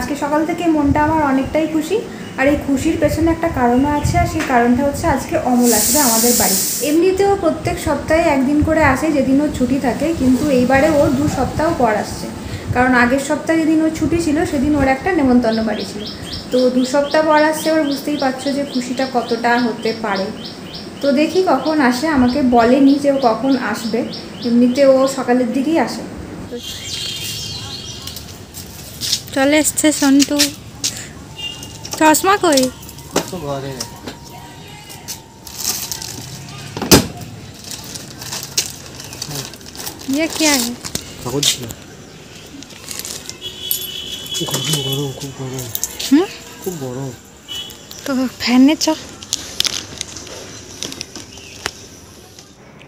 আজকে সকাল থেকে মনটা আমার অনেকটাই খুশি। আর এই খুশির পেছনে একটা কারণও আছে, আর সেই কারণটা হচ্ছে আজকে অমল আসবে আমাদের বাড়ি। এমনিতেও প্রত্যেক সপ্তাহে একদিন করে আসে যেদিন ওর ছুটি থাকে, কিন্তু এইবারে ও 2 সপ্তাহ পর আসছে। কারণ আগের সপ্তাহে যেদিন ওর ছুটি ছিল সেদিন ওর একটা নেমন্তন্ন বাড়ি ছিল, তো 2 সপ্তাহ পর আসছে। এবার বুঝতেই পারছো যে খুশিটা কতটা হতে পারে। তো দেখি কখন আসে, আমাকে বলেনি যে ও কখন আসবে, এমনিতে ও সকালের দিকেই আসে। চলে এসছে সন্টু। চশমা কই? ये क्या है? খুব গরম। তো ফ্যানে চল।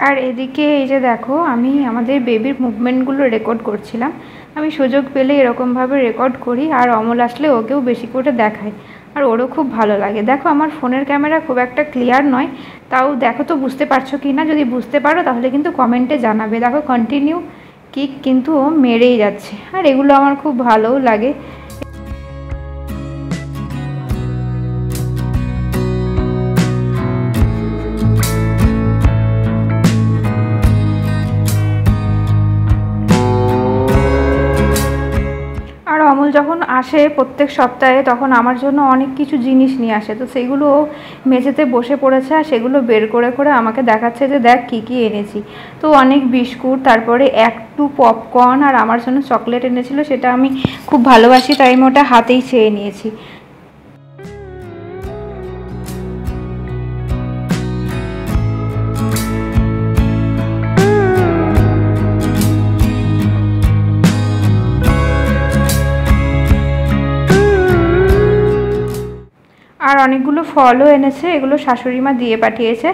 আর এদিকে এই যে দেখো, আমি আমাদের বেবির মুভমেন্টগুলো রেকর্ড করছিলাম। আমি সুযোগ পেলে এরকমভাবে রেকর্ড করি, আর অমল আসলে ওকেও বেশি করে দেখাই, আর ওরও খুব ভালো লাগে। দেখো আমার ফোনের ক্যামেরা খুব একটা ক্লিয়ার নয়, তাও দেখো তো বুঝতে পারছো কি না। যদি বুঝতে পারো তাহলে কিন্তু কমেন্টে জানাবে। দেখো কন্টিনিউ কিক কিন্তু ও মেরেই যাচ্ছে, আর এগুলো আমার খুব ভালোও লাগে। অমল যখন আসে প্রত্যেক সপ্তাহে, তখন আমার জন্য অনেক কিছু জিনিস নিয়ে আসে, তো সেগুলো মেঝেতে বসে পড়েছে আর সেগুলো বের করে করে আমাকে দেখাচ্ছে যে দেখ কী কী এনেছি। তো অনেক বিস্কুট, তারপরে একটু পপকর্ন, আর আমার জন্য চকলেট এনেছিল, সেটা আমি খুব ভালোবাসি তাই আমি ওটা হাতেই চেয়ে নিয়েছি। আর অনেকগুলো ফলও এনেছে, এগুলো শাশুড়িমা দিয়ে পাঠিয়েছে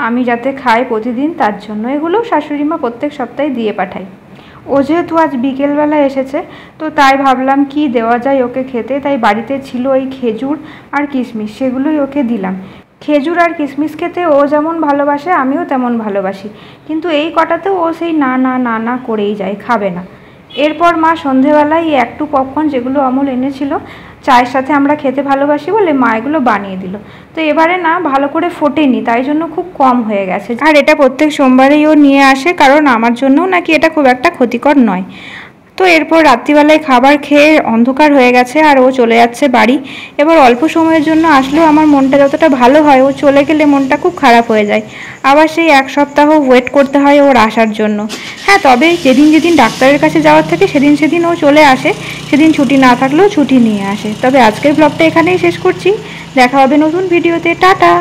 আমি যাতে খাই প্রতিদিন, তার জন্য। এগুলো শাশুড়িমা প্রত্যেক সপ্তাহে দিয়ে পাঠায়। ও যেহেতু আজ বিকেলবেলা এসেছে, তো তাই ভাবলাম কি দেওয়া যায় ওকে খেতে। তাই বাড়িতে ছিল ওই খেজুর আর কিশমিশ, সেগুলোই ওকে দিলাম। খেজুর আর কিশমিশ খেতে ও যেমন ভালোবাসে আমিও তেমন ভালোবাসি, কিন্তু এই কটাতে ও সেই না না না না করেই যায়, খাবে না। এরপর মা সন্ধেবেলায় একটু পপকর্ন, যেগুলো অমল এনেছিল চায়ের সাথে আমরা খেতে ভালোবাসি বলে, মা এগুলো বানিয়ে দিল। তো এবারে না ভালো করে ফোটেনি, তাই জন্য খুব কম হয়ে গেছে। আর এটা প্রত্যেক সোমবারেই ও নিয়ে আসে, কারণ আমার জন্যও নাকি এটা খুব একটা ক্ষতিকর নয়। তো এরপর রাত্রিবেলায় খাবার খেয়ে অন্ধকার হয়ে গেছে, আর ও চলে যাচ্ছে বাড়ি। এবার অল্প সময়ের জন্য আসলেও আমার মনটা যতটা ভালো হয়, ও চলে গেলে মনটা খুব খারাপ হয়ে যায়। আবার সেই 1 সপ্তাহ ওয়েট করতে হয় ওর আসার জন্য। হ্যাঁ, তবে যেদিন যেদিন ডাক্তারের কাছে যাওয়ার থাকে সেদিন সেদিন ও চলে আসে, সেদিন ছুটি না থাকলেও ছুটি নিয়ে আসে। তবে আজকের ব্লগটা এখানেই শেষ করছি, দেখা হবে নতুন ভিডিওতে। টাটা।